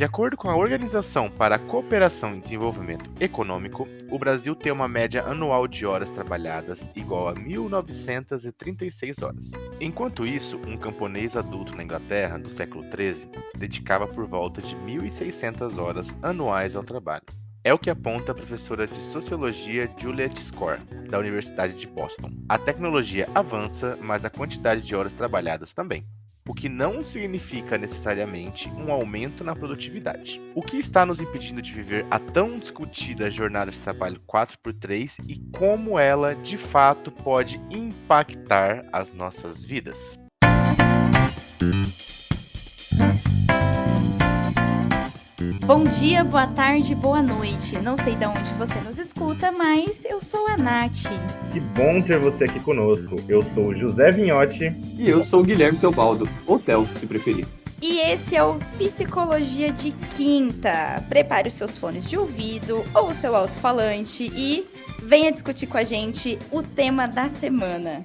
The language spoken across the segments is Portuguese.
De acordo com a Organização para a Cooperação e Desenvolvimento Econômico, o Brasil tem uma média anual de horas trabalhadas igual a 1.936 horas. Enquanto isso, um camponês adulto na Inglaterra, do século XIII, dedicava por volta de 1.600 horas anuais ao trabalho. É o que aponta a professora de Sociologia Juliet Score, da Universidade de Boston. A tecnologia avança, mas a quantidade de horas trabalhadas também, o que não significa necessariamente um aumento na produtividade. O que está nos impedindo de viver a tão discutida jornada de trabalho 4x3 e como ela, de fato, pode impactar as nossas vidas? Bom dia, boa tarde, boa noite. Não sei de onde você nos escuta, mas eu sou a Nath. Que bom ter você aqui conosco. Eu sou o José Vinhotti. E eu sou o Guilherme Teobaldo, ou Theo, se preferir. E esse é o Psicologia de Quinta. Prepare os seus fones de ouvido ou o seu alto-falante e venha discutir com a gente o tema da semana.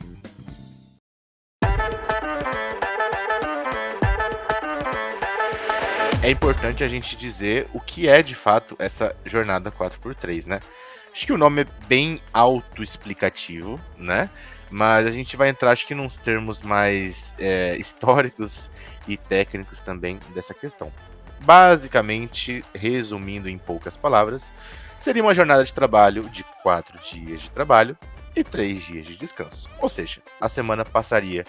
É importante a gente dizer o que é de fato essa jornada 4x3, né? Acho que o nome é bem autoexplicativo, né? Mas a gente vai entrar, acho que, nos termos mais históricos e técnicos também dessa questão. Basicamente, resumindo em poucas palavras, seria uma jornada de trabalho de 4 dias de trabalho e 3 dias de descanso. Ou seja, a semana passaria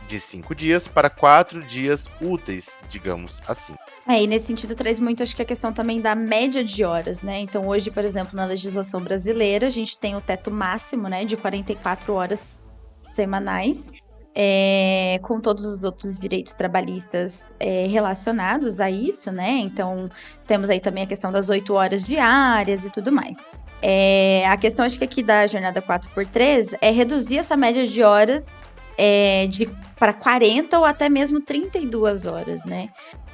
de 5 dias para 4 dias úteis, digamos assim. E nesse sentido traz muito, acho que a questão também da média de horas, né? Então hoje, por exemplo, na legislação brasileira, a gente tem o teto máximo, né, de 44 horas semanais, com todos os outros direitos trabalhistas relacionados a isso, né? Então temos aí também a questão das 8 horas diárias e tudo mais. A questão, acho que aqui da jornada 4x3 é reduzir essa média de horas para 40 ou até mesmo 32 horas, né?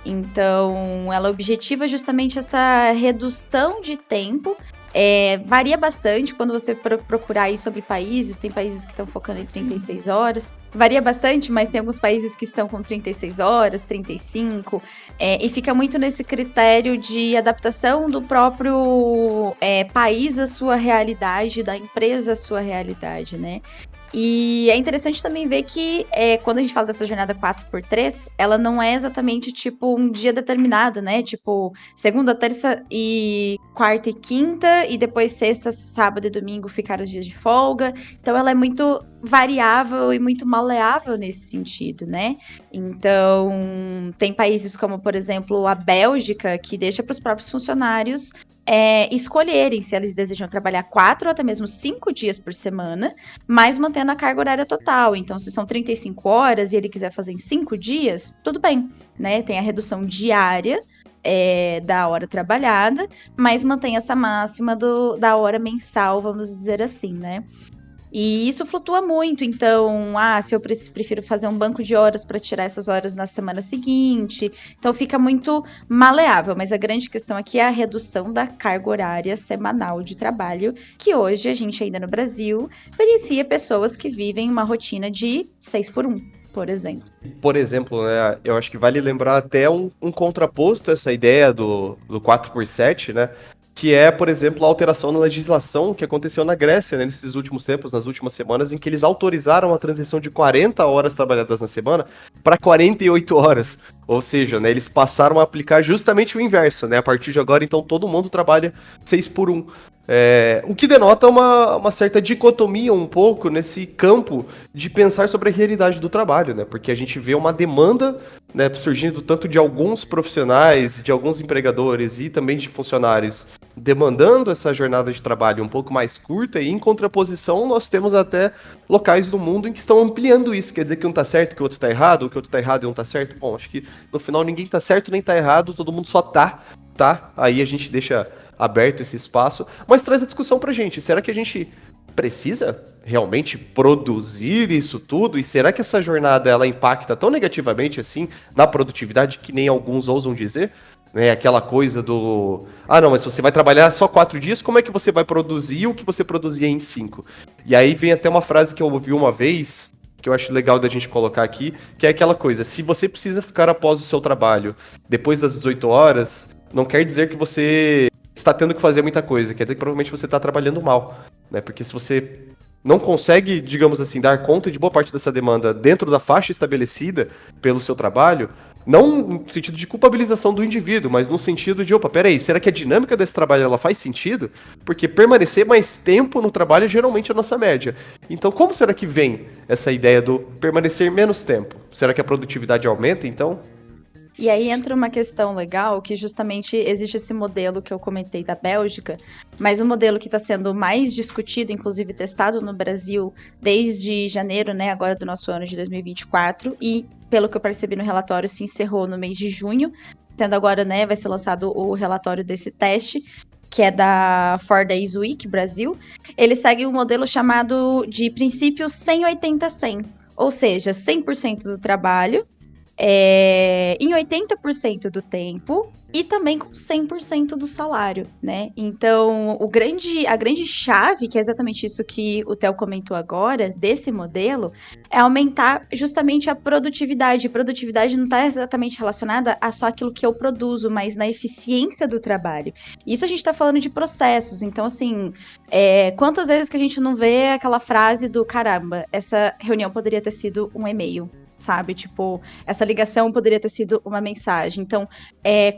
Então, ela objetiva justamente essa redução de tempo. Varia bastante quando você procurar aí sobre países. Tem países que estão focando em 36 horas. Varia bastante, mas tem alguns países que estão com 36 horas, 35. E fica muito nesse critério de adaptação do próprio país à sua realidade, da empresa à sua realidade, né? E é interessante também ver que quando a gente fala dessa jornada 4x3, ela não é exatamente tipo um dia determinado, né? Tipo, segunda, terça e quarta e quinta, e depois sexta, sábado e domingo ficaram os dias de folga. Então ela é muito variável e muito maleável nesse sentido, né? Então, tem países como, por exemplo, a Bélgica, que deixa para os próprios funcionários escolherem se eles desejam trabalhar 4 ou até mesmo 5 dias por semana, mas mantendo a carga horária total. Então, se são 35 horas e ele quiser fazer em 5 dias, tudo bem, né? Tem a redução diária da hora trabalhada, mas mantém essa máxima da hora mensal, vamos dizer assim, né? E isso flutua muito, então, se eu prefiro fazer um banco de horas para tirar essas horas na semana seguinte, então fica muito maleável, mas a grande questão aqui é a redução da carga horária semanal de trabalho, que hoje a gente ainda no Brasil experiencia pessoas que vivem uma rotina de 6x1, por exemplo. Por exemplo, né, eu acho que vale lembrar até um contraposto a essa ideia do 4x7, né? Que é, por exemplo, a alteração na legislação que aconteceu na Grécia, né, nesses últimos tempos, nas últimas semanas, em que eles autorizaram a transição de 40 horas trabalhadas na semana para 48 horas. Ou seja, né, eles passaram a aplicar justamente o inverso, né? A partir de agora, então, todo mundo trabalha 6x1. O que denota uma certa dicotomia um pouco nesse campo de pensar sobre a realidade do trabalho, né? Porque a gente vê uma demanda, né, surgindo tanto de alguns profissionais, de alguns empregadores e também de funcionários demandando essa jornada de trabalho um pouco mais curta, e em contraposição nós temos até locais do mundo em que estão ampliando isso. Quer dizer que um tá certo, que o outro tá errado, ou que o outro tá errado e um tá certo? Bom, acho que no final ninguém tá certo nem tá errado, todo mundo só tá? Aí a gente deixa aberto esse espaço, mas traz a discussão pra gente. Será que a gente precisa realmente produzir isso tudo? E será que essa jornada ela impacta tão negativamente assim na produtividade que nem alguns ousam dizer? Aquela coisa do... não, mas se você vai trabalhar só 4 dias, como é que você vai produzir o que você produzia em 5? E aí vem até uma frase que eu ouvi uma vez, que eu acho legal da gente colocar aqui, que é aquela coisa, se você precisa ficar após o seu trabalho, depois das 18 horas, não quer dizer que você está tendo que fazer muita coisa, quer dizer que provavelmente você está trabalhando mal, né? Porque se você não consegue, digamos assim, dar conta de boa parte dessa demanda dentro da faixa estabelecida pelo seu trabalho, não no sentido de culpabilização do indivíduo, mas no sentido de, opa, peraí, será que a dinâmica desse trabalho ela faz sentido? Porque permanecer mais tempo no trabalho é geralmente a nossa média. Então, como será que vem essa ideia do permanecer menos tempo? Será que a produtividade aumenta, então? E aí entra uma questão legal, que justamente existe esse modelo que eu comentei da Bélgica, mas um modelo que está sendo mais discutido, inclusive testado no Brasil desde janeiro, né, agora do nosso ano de 2024, e pelo que eu percebi no relatório, se encerrou no mês de junho, sendo agora, né, vai ser lançado o relatório desse teste, que é da 4Days Week Brasil. Ele segue um modelo chamado de princípio 100-80-100, ou seja, 100% do trabalho, em 80% do tempo e também com 100% do salário, né? Então, a grande chave, que é exatamente isso que o Theo comentou agora, desse modelo, é aumentar justamente a produtividade. Produtividade não está exatamente relacionada a só aquilo que eu produzo, mas na eficiência do trabalho. Isso a gente está falando de processos. Então, assim, quantas vezes que a gente não vê aquela frase do caramba, essa reunião poderia ter sido um e-mail, sabe? Tipo, essa ligação poderia ter sido uma mensagem. Então,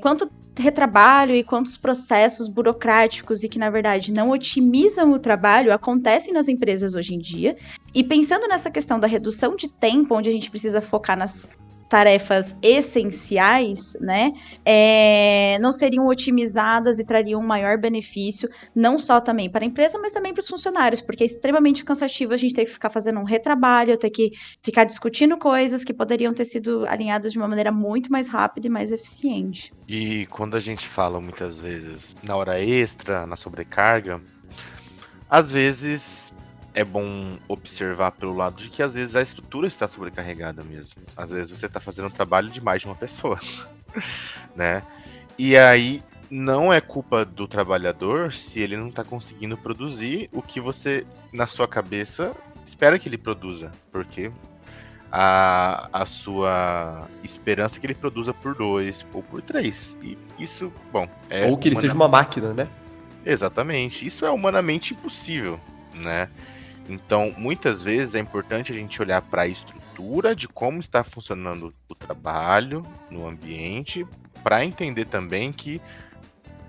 quanto retrabalho e quantos processos burocráticos e que, na verdade, não otimizam o trabalho acontecem nas empresas hoje em dia. E pensando nessa questão da redução de tempo, onde a gente precisa focar nas tarefas essenciais, né, não seriam otimizadas e trariam um maior benefício, não só também para a empresa, mas também para os funcionários, porque é extremamente cansativo a gente ter que ficar fazendo um retrabalho, ter que ficar discutindo coisas que poderiam ter sido alinhadas de uma maneira muito mais rápida e mais eficiente. E quando a gente fala muitas vezes na hora extra, na sobrecarga, às vezes é bom observar pelo lado de que às vezes a estrutura está sobrecarregada mesmo. Às vezes você está fazendo um trabalho de mais de uma pessoa, né? E aí não é culpa do trabalhador se ele não está conseguindo produzir o que você, na sua cabeça, espera que ele produza. Porque a sua esperança é que ele produza por 2 ou por 3. E isso, bom, Ou que ele seja uma máquina, né? Exatamente. Isso é humanamente impossível, né? Então, muitas vezes é importante a gente olhar para a estrutura de como está funcionando o trabalho no ambiente, para entender também que,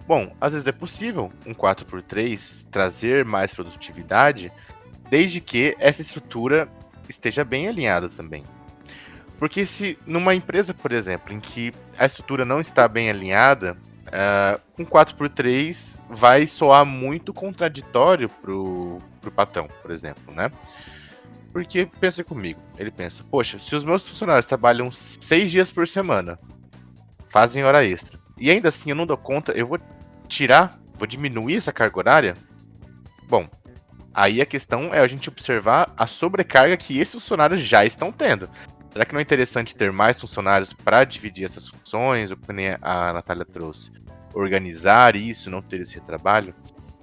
bom, às vezes é possível um 4x3 trazer mais produtividade, desde que essa estrutura esteja bem alinhada também. Porque se numa empresa, por exemplo, em que a estrutura não está bem alinhada, um 4x3 vai soar muito contraditório pro patrão, por exemplo, né? Porque, pensa comigo, ele pensa, poxa, se os meus funcionários trabalham 6 dias por semana, fazem hora extra, e ainda assim eu não dou conta, eu vou diminuir essa carga horária? Bom, aí a questão é a gente observar a sobrecarga que esses funcionários já estão tendo. Será que não é interessante ter mais funcionários para dividir essas funções, ou como a Natália trouxe, organizar isso, não ter esse retrabalho?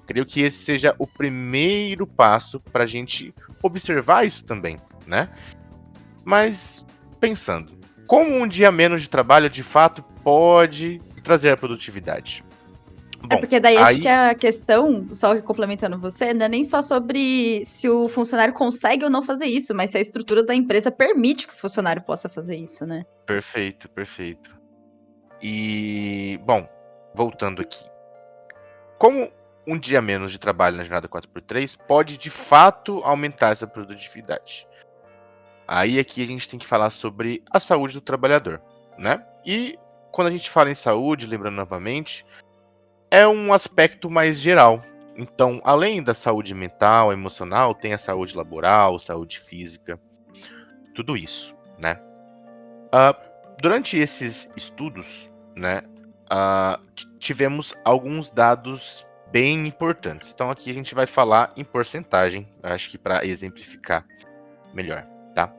Creio que esse seja o primeiro passo para a gente observar isso também, né? Mas, pensando, como um dia menos de trabalho de fato pode trazer a produtividade? Bom, porque daí acho que a questão, só complementando você, não é nem só sobre se o funcionário consegue ou não fazer isso, mas se a estrutura da empresa permite que o funcionário possa fazer isso, né? Perfeito, perfeito. E, bom, voltando aqui. Como um dia menos de trabalho na jornada 4x3 pode, de fato, aumentar essa produtividade? Aí aqui a gente tem que falar sobre a saúde do trabalhador, né? E quando a gente fala em saúde, lembrando novamente, é um aspecto mais geral. Então, além da saúde mental, emocional, tem a saúde laboral, saúde física, tudo isso, né? Durante esses estudos, né, tivemos alguns dados bem importantes. Então aqui a gente vai falar em porcentagem, acho que para exemplificar melhor, tá?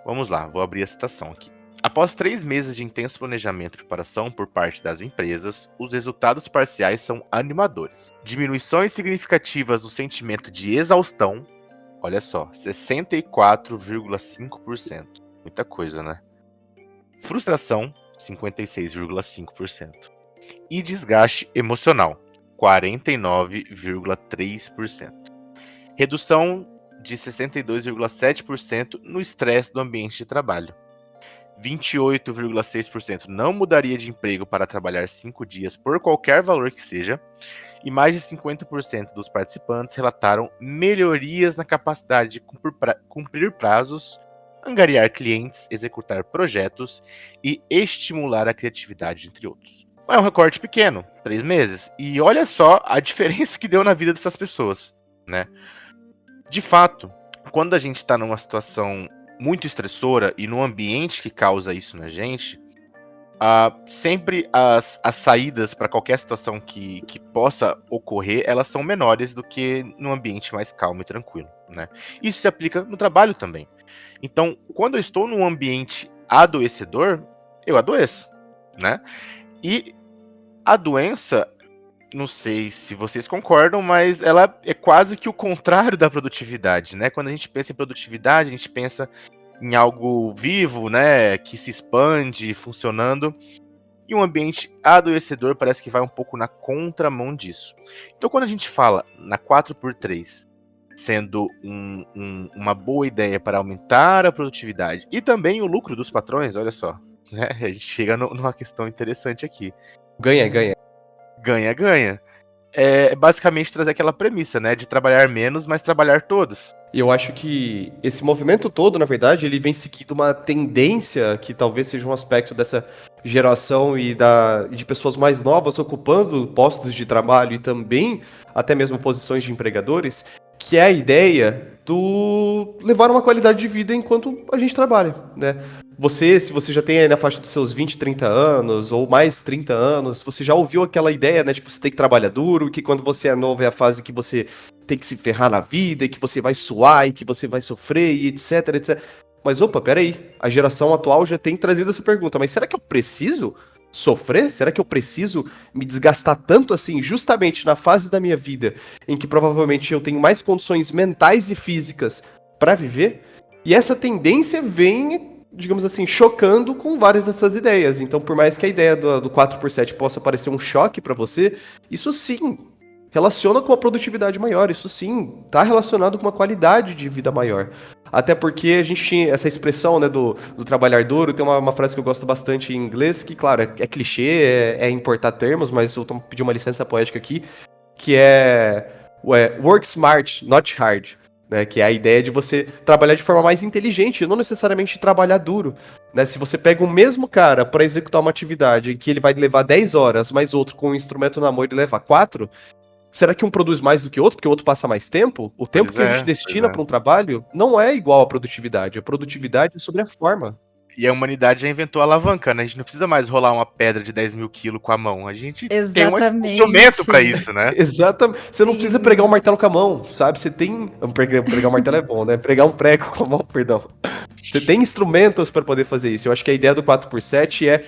Vamos lá, vou abrir a citação aqui. Após 3 meses de intenso planejamento e preparação por parte das empresas, os resultados parciais são animadores. Diminuições significativas no sentimento de exaustão, Olha só, 64,5%. Muita coisa, né? Frustração, 56,5%. E desgaste emocional, 49,3%. Redução de 62,7% no estresse do ambiente de trabalho. 28,6% não mudaria de emprego para trabalhar 5 dias por qualquer valor que seja, e mais de 50% dos participantes relataram melhorias na capacidade de cumprir prazos, angariar clientes, executar projetos e estimular a criatividade, entre outros. É um recorte pequeno, 3 meses, e olha só a diferença que deu na vida dessas pessoas, né? De fato, quando a gente está numa situação muito estressora e num ambiente que causa isso na gente, sempre as saídas para qualquer situação que possa ocorrer, elas são menores do que num ambiente mais calmo e tranquilo, né? Isso se aplica no trabalho também. Então, quando eu estou num ambiente adoecedor, eu adoeço, né? E a doença, não sei se vocês concordam, mas ela é quase que o contrário da produtividade, né? Quando a gente pensa em produtividade, a gente pensa em algo vivo, né? Que se expande, funcionando. E um ambiente adoecedor parece que vai um pouco na contramão disso. Então, quando a gente fala na 4x3 sendo uma boa ideia para aumentar a produtividade e também o lucro dos patrões, olha só, né? A gente chega numa questão interessante aqui. Ganha. Ganha. É basicamente trazer aquela premissa, né? De trabalhar menos, mas trabalhar todos. E eu acho que esse movimento todo, na verdade, ele vem seguindo uma tendência que talvez seja um aspecto dessa geração e de pessoas mais novas ocupando postos de trabalho e também até mesmo posições de empregadores, que é a ideia do levar uma qualidade de vida enquanto a gente trabalha, né? Se você já tem aí na faixa dos seus 20, 30 anos, ou mais 30 anos, você já ouviu aquela ideia, né, de que você tem que trabalhar duro, que quando você é novo é a fase que você tem que se ferrar na vida, e que você vai suar, e que você vai sofrer, e etc, etc. Mas opa, peraí, a geração atual já tem trazido essa pergunta, mas será que eu preciso sofrer? Será que eu preciso me desgastar tanto assim, justamente na fase da minha vida em que provavelmente eu tenho mais condições mentais e físicas para viver? E essa tendência vem, digamos assim, chocando com várias dessas ideias. Então, por mais que a ideia do 4x7 possa parecer um choque para você, isso sim relaciona com a produtividade maior, isso sim está relacionado com uma qualidade de vida maior. Até porque a gente tinha essa expressão, né, do trabalhar duro, tem uma frase que eu gosto bastante em inglês, que, claro, é clichê, é importar termos, mas eu vou pedir uma licença poética aqui, que é work smart, not hard. Né, que é a ideia de você trabalhar de forma mais inteligente, não necessariamente trabalhar duro. Né? Se você pega o mesmo cara para executar uma atividade que ele vai levar 10 horas, mas outro com um instrumento na mão ele leva 4, será que um produz mais do que o outro, porque o outro passa mais tempo? O tempo que a gente destina para um trabalho não é igual à produtividade. A produtividade é sobre a forma. E a humanidade já inventou a alavanca, né? A gente não precisa mais rolar uma pedra de 10 mil quilos com a mão. A gente tem um instrumento para isso, né? Exatamente. Você não precisa pregar um martelo com a mão, sabe? Você tem... Pregar um martelo é bom, né? Pregar um prego com a mão, perdão. Você tem instrumentos para poder fazer isso. Eu acho que a ideia do 4x7 é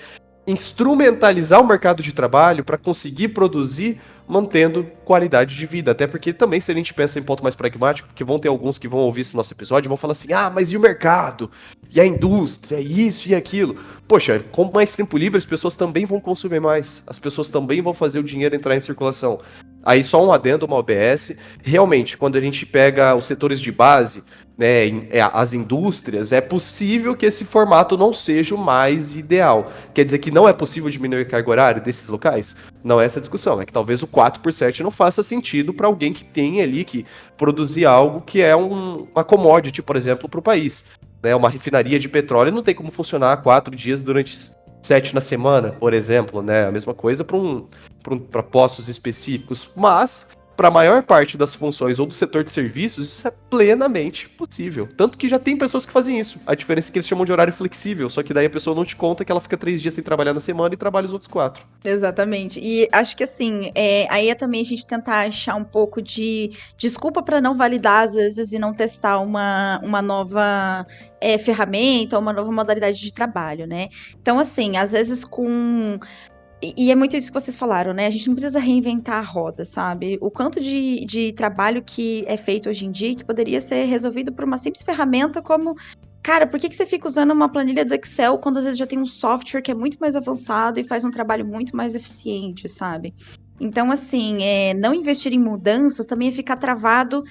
instrumentalizar o mercado de trabalho para conseguir produzir mantendo qualidade de vida. Até porque também, se a gente pensa em ponto mais pragmático, porque vão ter alguns que vão ouvir esse nosso episódio e vão falar assim, mas e o mercado? E a indústria? E isso e aquilo? Poxa, com mais tempo livre, as pessoas também vão consumir mais. As pessoas também vão fazer o dinheiro entrar em circulação. Aí só um adendo, uma OBS. Realmente, quando a gente pega os setores de base, né, as indústrias, é possível que esse formato não seja o mais ideal. Quer dizer que não é possível diminuir a carga horária desses locais? Não é essa a discussão. É que talvez o 4x7 não faça sentido para alguém que tem ali que produzir algo que é uma commodity, por exemplo, para o país. Né, uma refinaria de petróleo não tem como funcionar 4 dias durante 7 na semana, por exemplo. Né? A mesma coisa para postos específicos, mas para a maior parte das funções ou do setor de serviços, isso é plenamente possível. Tanto que já tem pessoas que fazem isso. A diferença é que eles chamam de horário flexível, só que daí a pessoa não te conta que ela fica 3 dias sem trabalhar na semana e trabalha os outros 4. Exatamente. E acho que assim, aí é também a gente tentar achar um pouco de desculpa para não validar às vezes e não testar uma nova ferramenta, uma nova modalidade de trabalho, né? Então, assim, às vezes com E é muito isso que vocês falaram, né? A gente não precisa reinventar a roda, sabe? O quanto de trabalho que é feito hoje em dia que poderia ser resolvido por uma simples ferramenta como. Cara, por que você fica usando uma planilha do Excel quando às vezes já tem um software que é muito mais avançado e faz um trabalho muito mais eficiente, sabe? Então, assim, não investir em mudanças também é ficar travado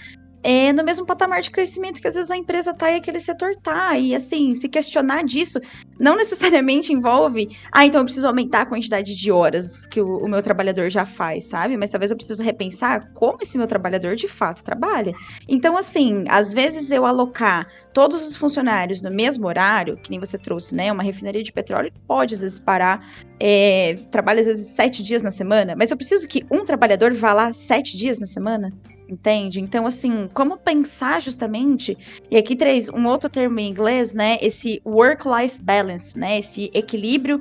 no mesmo patamar de crescimento que às vezes a empresa tá e aquele setor tá. E assim, se questionar disso não necessariamente envolve, então eu preciso aumentar a quantidade de horas que o meu trabalhador já faz, sabe? Mas talvez eu preciso repensar como esse meu trabalhador de fato trabalha. Então, assim, às vezes eu alocar todos os funcionários no mesmo horário, que nem você trouxe, né? Uma refinaria de petróleo pode às vezes parar, trabalha às vezes 7 dias na semana, mas eu preciso que um trabalhador vá lá 7 dias na semana? Entende? Então, assim, como pensar justamente, e aqui traz um outro termo em inglês, né? Esse work-life balance, né? Esse equilíbrio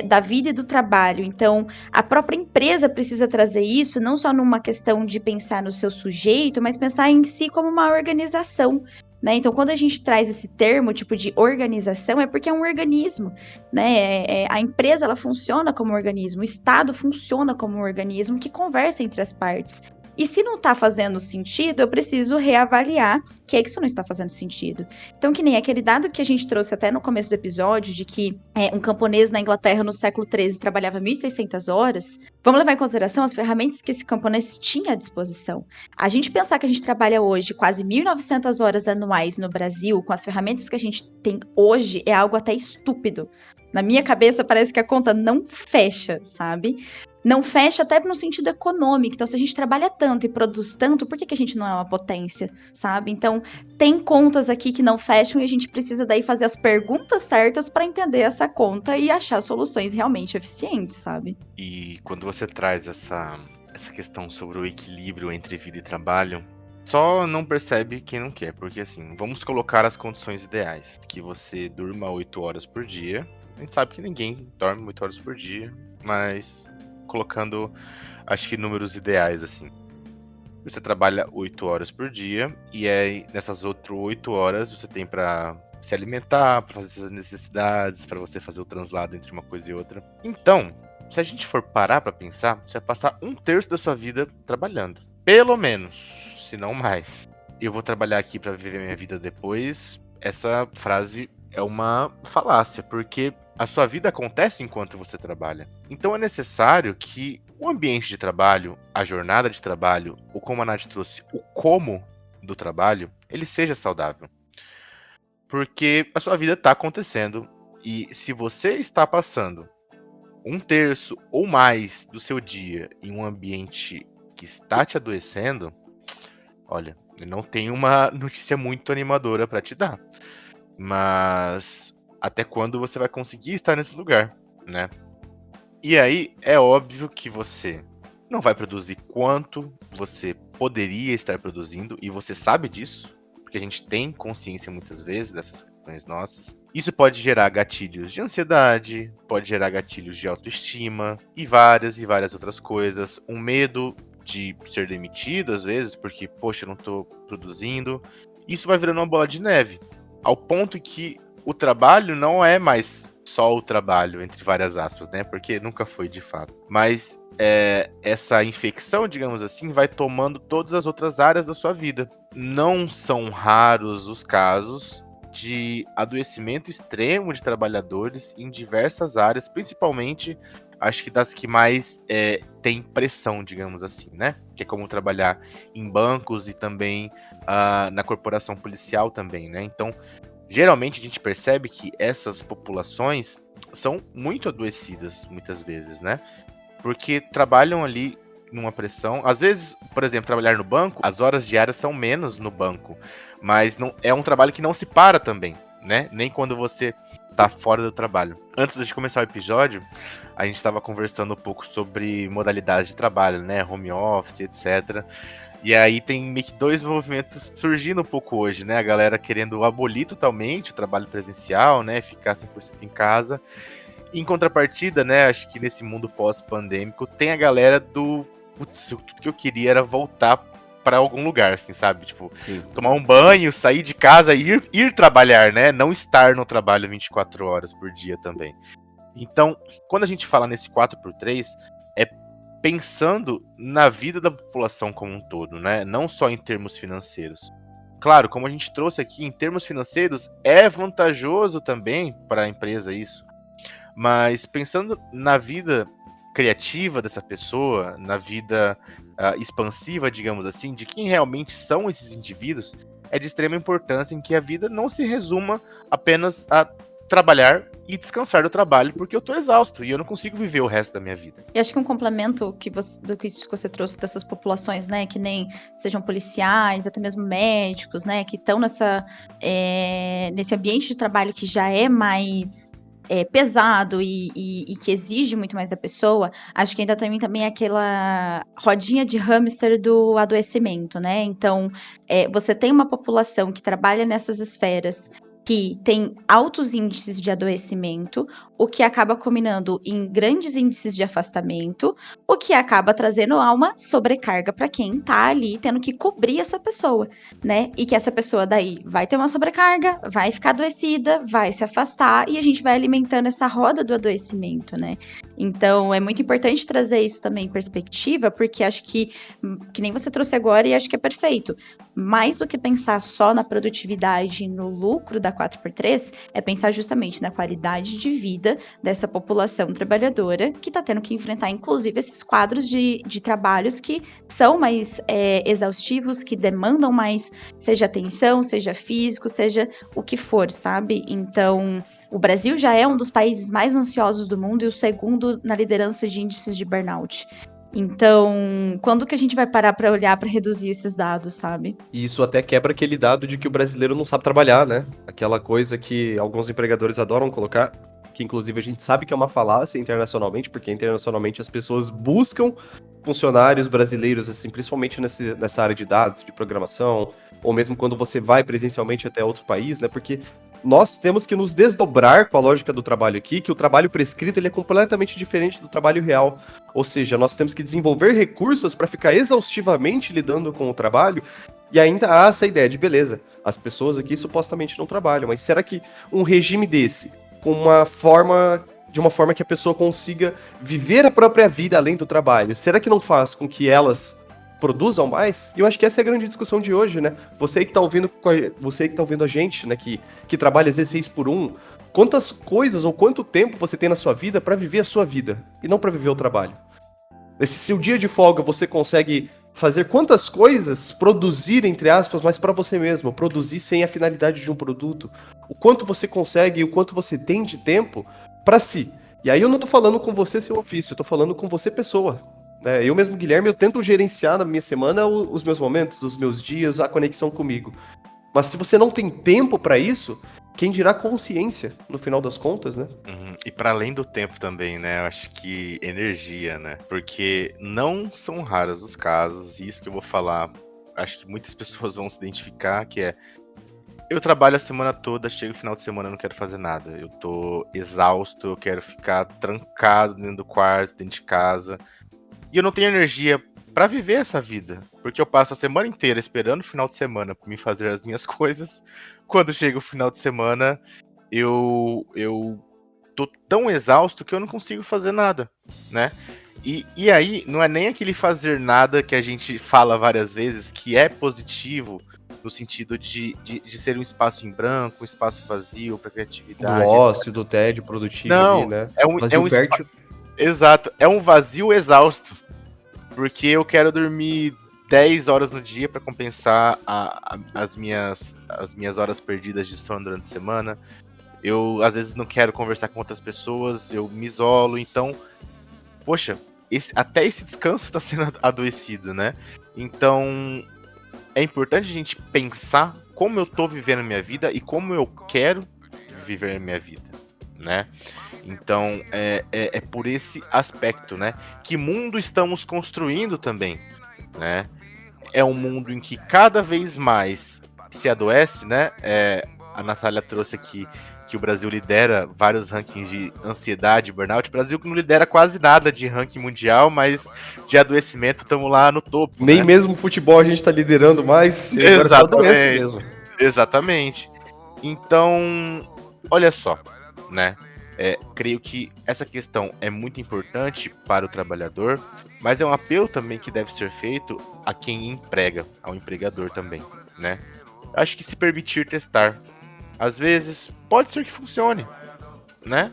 da vida e do trabalho. Então, a própria empresa precisa trazer isso, não só numa questão de pensar no seu sujeito, mas pensar em si como uma organização. Né? Então, quando a gente traz esse termo, tipo de organização, é porque é um organismo, né? A empresa, ela funciona como um organismo, o Estado funciona como um organismo que conversa entre as partes. E se não tá fazendo sentido, eu preciso reavaliar que isso não está fazendo sentido. Então, que nem aquele dado que a gente trouxe até no começo do episódio, de que um camponês na Inglaterra no século XIII trabalhava 1.600 horas, vamos levar em consideração as ferramentas que esse camponês tinha à disposição. A gente pensar que a gente trabalha hoje quase 1.900 horas anuais no Brasil, com as ferramentas que a gente tem hoje, é algo até estúpido. Na minha cabeça, parece que a conta não fecha, sabe? Não fecha até no sentido econômico. Então, se a gente trabalha tanto e produz tanto, por que a gente não é uma potência, sabe? Então, tem contas aqui que não fecham e a gente precisa daí fazer as perguntas certas para entender essa conta e achar soluções realmente eficientes, sabe? E quando você traz essa questão sobre o equilíbrio entre vida e trabalho, só não percebe quem não quer, porque assim, vamos colocar as condições ideais, que você durma 8 horas por dia. A gente sabe que ninguém dorme 8 horas por dia, mas colocando, acho que números ideais, assim. Você trabalha 8 horas por dia, e aí nessas outras 8 horas você tem para se alimentar, para fazer suas necessidades, para você fazer o translado entre uma coisa e outra. Então, se a gente for parar para pensar, você vai passar 1/3 da sua vida trabalhando. Pelo menos, se não mais. Eu vou trabalhar aqui para viver minha vida depois. Essa frase é uma falácia, porque a sua vida acontece enquanto você trabalha. Então é necessário que o ambiente de trabalho, a jornada de trabalho, ou como a Nath trouxe, o como do trabalho, ele seja saudável. Porque a sua vida está acontecendo, e se você está passando 1/3 ou mais do seu dia em um ambiente que está te adoecendo, olha, eu não tenho uma notícia muito animadora para te dar. Mas até quando você vai conseguir estar nesse lugar, né? E aí é óbvio que você não vai produzir quanto você poderia estar produzindo, e você sabe disso, porque a gente tem consciência muitas vezes dessas questões nossas. Isso pode gerar gatilhos de ansiedade, pode gerar gatilhos de autoestima e várias outras coisas. Um medo de ser demitido às vezes, porque, poxa, eu não tô produzindo. Isso vai virando uma bola de neve. Ao ponto que o trabalho não é mais só o trabalho, entre várias aspas, né? Porque nunca foi de fato. Mas essa infecção, digamos assim, vai tomando todas as outras áreas da sua vida. Não são raros os casos de adoecimento extremo de trabalhadores em diversas áreas, principalmente, acho que das que mais tem pressão, digamos assim, né? Que é como trabalhar em bancos e também na corporação policial também, né? Então, geralmente a gente percebe que essas populações são muito adoecidas, muitas vezes, né? Porque trabalham ali numa pressão. Às vezes, por exemplo, trabalhar no banco, as horas diárias são menos no banco, mas não é um trabalho que não se para também, né? Nem quando você tá fora do trabalho. Antes de começar o episódio, a gente estava conversando um pouco sobre modalidades de trabalho, né? Home office, etc. E aí tem meio que dois movimentos surgindo um pouco hoje, né? A galera querendo abolir totalmente o trabalho presencial, né? Ficar 100% em casa. E em contrapartida, né? Acho que nesse mundo pós-pandêmico tem a galera do... Putz, tudo que eu queria era voltar para algum lugar, assim, sabe? Tipo, sim, tomar um banho, sair de casa e ir trabalhar, né? Não estar no trabalho 24 horas por dia também. Então, quando a gente fala nesse 4x3, é pensando na vida da população como um todo, né? Não só em termos financeiros. Claro, como a gente trouxe aqui, em termos financeiros, é vantajoso também para a empresa isso. Mas pensando na vida criativa dessa pessoa, na vida expansiva, digamos assim, de quem realmente são esses indivíduos, é de extrema importância em que a vida não se resuma apenas a trabalhar e descansar do trabalho, porque eu tô exausto e eu não consigo viver o resto da minha vida. E acho que um complemento do que você trouxe dessas populações, né, que nem sejam policiais, até mesmo médicos, né, que estão nesse ambiente de trabalho que já é mais pesado e que exige muito mais da pessoa, acho que ainda também é aquela rodinha de hamster do adoecimento, né? Então, você tem uma população que trabalha nessas esferas que tem altos índices de adoecimento, o que acaba culminando em grandes índices de afastamento, o que acaba trazendo uma sobrecarga para quem tá ali tendo que cobrir essa pessoa, né? E que essa pessoa daí vai ter uma sobrecarga, vai ficar adoecida, vai se afastar e a gente vai alimentando essa roda do adoecimento, né? Então, é muito importante trazer isso também em perspectiva, porque acho que nem você trouxe agora e acho que é perfeito. Mais do que pensar só na produtividade e no lucro da 4x3, é pensar justamente na qualidade de vida dessa população trabalhadora que está tendo que enfrentar, inclusive, esses quadros de trabalhos que são mais exaustivos, que demandam mais, seja atenção, seja físico, seja o que for, sabe? Então, o Brasil já é um dos países mais ansiosos do mundo e o segundo na liderança de índices de burnout. Então, quando que a gente vai parar para olhar para reduzir esses dados, sabe? E isso até quebra aquele dado de que o brasileiro não sabe trabalhar, né? Aquela coisa que alguns empregadores adoram colocar, que inclusive a gente sabe que é uma falácia internacionalmente, porque internacionalmente as pessoas buscam funcionários brasileiros, assim, principalmente nessa área de dados, de programação, ou mesmo quando você vai presencialmente até outro país, né? Porque nós temos que nos desdobrar com a lógica do trabalho aqui, que o trabalho prescrito ele é completamente diferente do trabalho real. Ou seja, nós temos que desenvolver recursos para ficar exaustivamente lidando com o trabalho, e ainda há essa ideia de, beleza, as pessoas aqui supostamente não trabalham, mas será que um regime desse, de uma forma que a pessoa consiga viver a própria vida além do trabalho, será que não faz com que elas produzam mais? E eu acho que essa é a grande discussão de hoje, né? Você que tá ouvindo a gente, né, que trabalha às vezes 6x1, quantas coisas ou quanto tempo você tem na sua vida para viver a sua vida e não para viver o trabalho? Nesse seu dia de folga você consegue fazer quantas coisas, produzir entre aspas, mas para você mesmo, produzir sem a finalidade de um produto? O quanto você consegue e o quanto você tem de tempo para si? E aí eu não tô falando com você seu ofício, eu tô falando com você pessoa. Eu mesmo, Guilherme, eu tento gerenciar na minha semana os meus momentos, os meus dias, a conexão comigo. Mas se você não tem tempo para isso, quem dirá consciência, no final das contas, né? E para além do tempo também, né? Eu acho que energia, né? Porque não são raros os casos, e isso que eu vou falar, acho que muitas pessoas vão se identificar, que é: eu trabalho a semana toda, chega o final de semana, eu não quero fazer nada. Eu tô exausto, eu quero ficar trancado dentro do quarto, dentro de casa. E eu não tenho energia pra viver essa vida, porque eu passo a semana inteira esperando o final de semana pra me fazer as minhas coisas. Quando chega o final de semana, eu tô tão exausto que eu não consigo fazer nada, né? E aí, não é nem aquele fazer nada que a gente fala várias vezes, que é positivo, no sentido de ser um espaço em branco, um espaço vazio pra criatividade. Do ócio, do tédio produtivo não, ali, né? É um fértil. Exato, é um vazio exausto, porque eu quero dormir 10 horas no dia para compensar as minhas horas perdidas de sono durante a semana. Eu, às vezes, não quero conversar com outras pessoas, eu me isolo, então, poxa, até esse descanso está sendo adoecido, né? Então, é importante a gente pensar como eu tô vivendo a minha vida e como eu quero viver a minha vida, né? Então, é por esse aspecto, né? Que mundo estamos construindo também, né? É um mundo em que cada vez mais se adoece, né? A Natália trouxe aqui que o Brasil lidera vários rankings de ansiedade e burnout. O Brasil não lidera quase nada de ranking mundial, mas de adoecimento estamos lá no topo. Nem né? mesmo futebol a gente tá liderando mais. Exatamente. Mesmo. Exatamente. Então, olha só, né? Creio que essa questão é muito importante para o trabalhador, mas é um apelo também que deve ser feito a quem emprega, ao empregador também, né? Acho que se permitir testar, às vezes pode ser que funcione, né?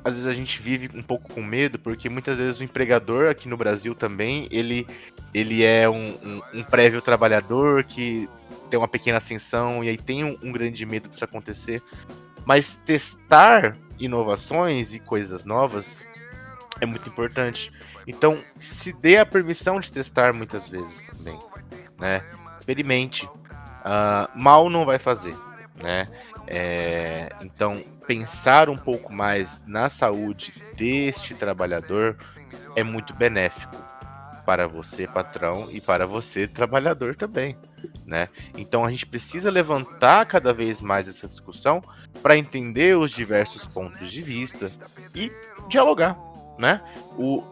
Às vezes a gente vive um pouco com medo, porque muitas vezes o empregador aqui no Brasil também, ele é um prévio trabalhador que tem uma pequena ascensão e aí tem um grande medo disso acontecer. Mas testar inovações e coisas novas é muito importante. Então, se dê a permissão de testar muitas vezes também, né? Experimente. Mal não vai fazer, né? Então, pensar um pouco mais na saúde deste trabalhador é muito benéfico para você, patrão, e para você, trabalhador também, né? Então, a gente precisa levantar cada vez mais essa discussão para entender os diversos pontos de vista e dialogar, né?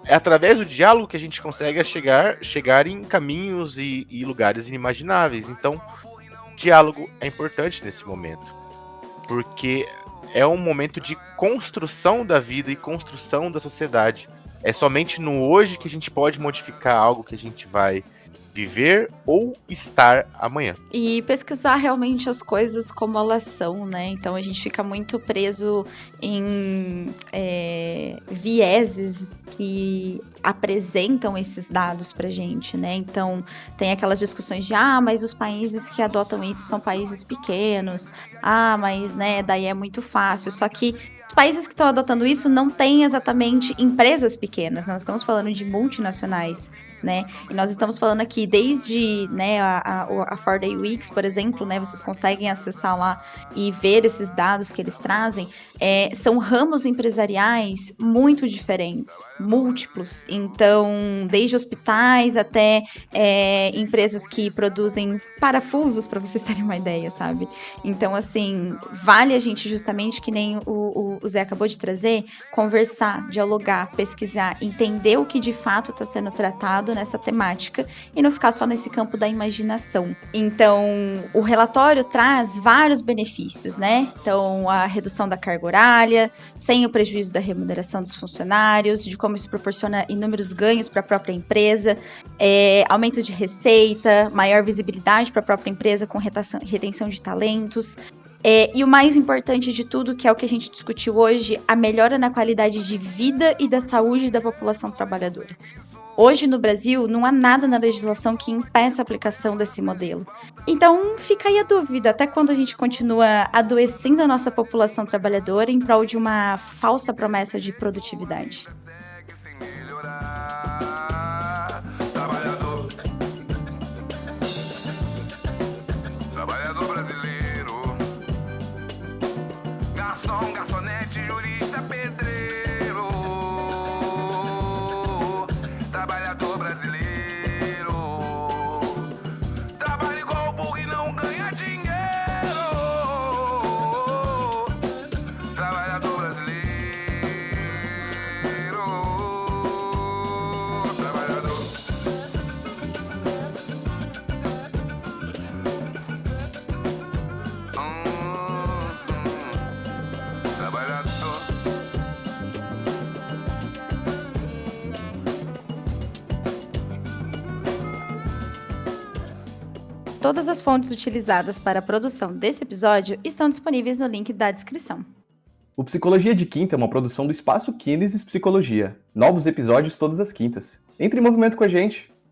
É através do diálogo que a gente consegue chegar em caminhos e lugares inimagináveis. Então, diálogo é importante nesse momento, porque é um momento de construção da vida e construção da sociedade. É somente no hoje que a gente pode modificar algo que a gente vai viver ou estar amanhã. E pesquisar realmente as coisas como elas são, né? Então a gente fica muito preso em vieses que apresentam esses dados pra gente, né? Então tem aquelas discussões de mas os países que adotam isso são países pequenos, mas né, daí é muito fácil. Só que os países que estão adotando isso não têm exatamente empresas pequenas, nós estamos falando de multinacionais, né? E nós estamos falando aqui desde, né, a 4-Day Weeks, por exemplo, né? Vocês conseguem acessar lá e ver esses dados que eles trazem. São ramos empresariais muito diferentes, múltiplos. Então, desde hospitais até empresas que produzem parafusos, para vocês terem uma ideia, sabe? Então, assim, vale a gente justamente, que nem o Zé acabou de trazer, conversar, dialogar, pesquisar, entender o que de fato está sendo tratado nessa temática e não ficar só nesse campo da imaginação. Então, o relatório traz vários benefícios, né? Então, a redução da carga horária, sem o prejuízo da remuneração dos funcionários, de como isso proporciona inúmeros ganhos para a própria empresa, aumento de receita, maior visibilidade para a própria empresa com retenção de talentos. E o mais importante de tudo, que é o que a gente discutiu hoje, a melhora na qualidade de vida e da saúde da população trabalhadora. Hoje no Brasil não há nada na legislação que impeça a aplicação desse modelo. Então fica aí a dúvida, até quando a gente continua adoecendo a nossa população trabalhadora em prol de uma falsa promessa de produtividade. Garçonete, jurista, pedreiro, trabalhador brasileiro, trabalha igual burro e não ganha dinheiro, trabalhador brasileiro, trabalhador. Todas as fontes utilizadas para a produção desse episódio estão disponíveis no link da descrição. O Psicologia de Quinta é uma produção do Espaço Kinesis Psicologia. Novos episódios todas as quintas. Entre em movimento com a gente!